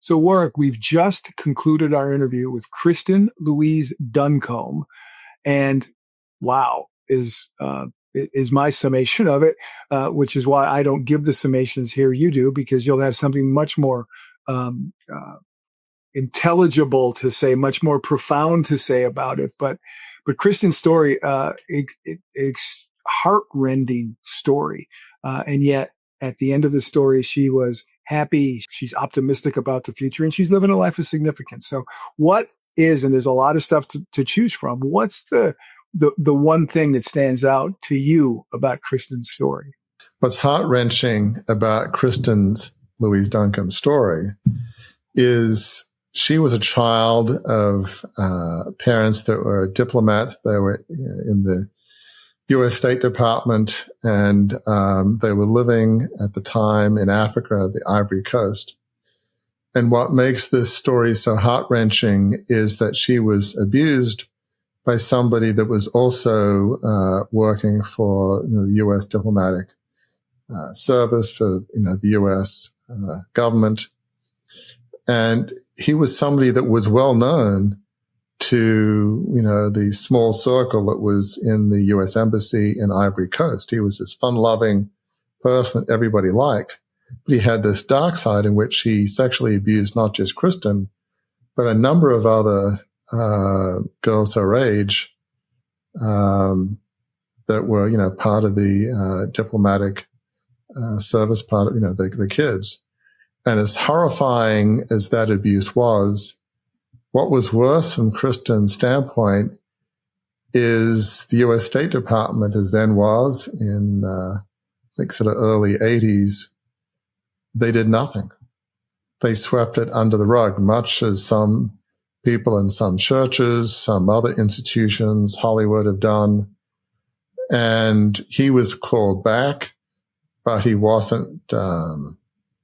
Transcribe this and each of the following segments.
So, Warwick, we've just concluded our interview with Kristin Louise Duncombe, and wow, is my summation of it, which is why I don't give the summations here. You do, because you'll have something much more intelligible to say, much more profound to say about it. But Kristin's story, it's heart-rending story, and yet at the end of the story, she was happy. She's optimistic about the future, and she's living a life of significance. So what is, and there's a lot of stuff to choose from, what's the one thing that stands out to you about Kristin's story? What's heart-wrenching about Kristin Louise Duncombe's story is she was a child of parents that were diplomats. They were in the U.S. State Department, and they were living at the time in Africa, the Ivory Coast. And what makes this story so heart-wrenching is that she was abused by somebody that was also working for the U.S. diplomatic service, for the U.S. Government. And he was somebody that was well known to, the small circle that was in the U.S. Embassy in Ivory Coast. He was this fun-loving person that everybody liked. But he had this dark side in which he sexually abused not just Kristin, but a number of other girls her age that were, part of the diplomatic service, part of, the kids. And as horrifying as that abuse was, what was worse from Kristin's standpoint is the U.S. State Department, as then was in, I think, sort of early 80s, they did nothing. They swept it under the rug, much as some people in some churches, some other institutions, Hollywood have done. And he was called back, but he wasn't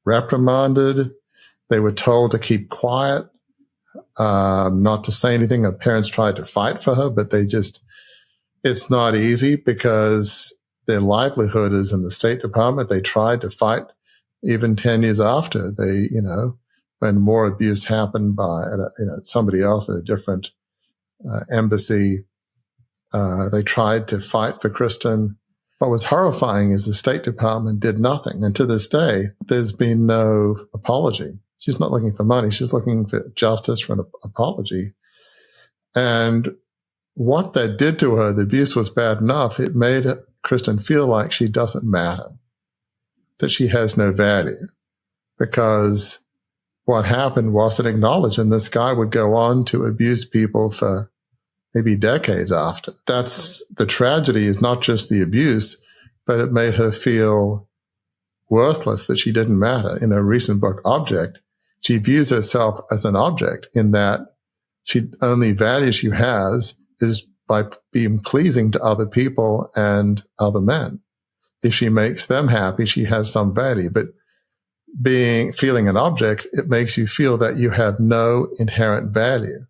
reprimanded. They were told to keep quiet, not to say anything. Her parents tried to fight for her, but it's not easy because their livelihood is in the State Department. They tried to fight even 10 years after they, when more abuse happened by, somebody else at a different embassy. They tried to fight for Kristin. What was horrifying is the State Department did nothing. And to this day, there's been no apology. She's not looking for money. She's looking for justice, for an apology. And what that did to her, the abuse was bad enough. It made Kristin feel like she doesn't matter, that she has no value, because what happened wasn't acknowledged. And this guy would go on to abuse people for maybe decades after. That's the tragedy, is not just the abuse, but it made her feel worthless, that she didn't matter. In her recent book, Object, she views herself as an object, in that she only value she has is by being pleasing to other people and other men. If she makes them happy, she has some value. But feeling an object, it makes you feel that you have no inherent value.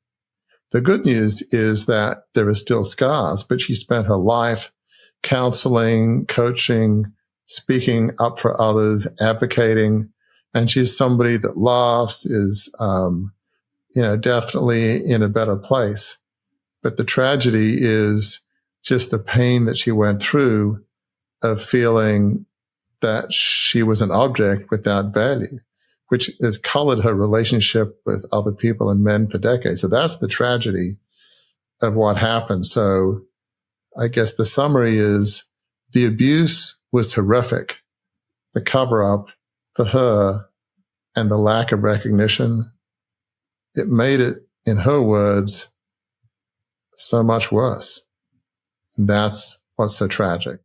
The good news is that there are still scars, but she spent her life counseling, coaching, speaking up for others, advocating, and she's somebody that laughs, is, definitely in a better place. But the tragedy is just the pain that she went through of feeling that she was an object without value, which has colored her relationship with other people and men for decades. So that's the tragedy of what happened. So I guess the summary is the abuse was horrific. The cover-up for her and the lack of recognition, it made it, in her words, so much worse. And that's what's so tragic.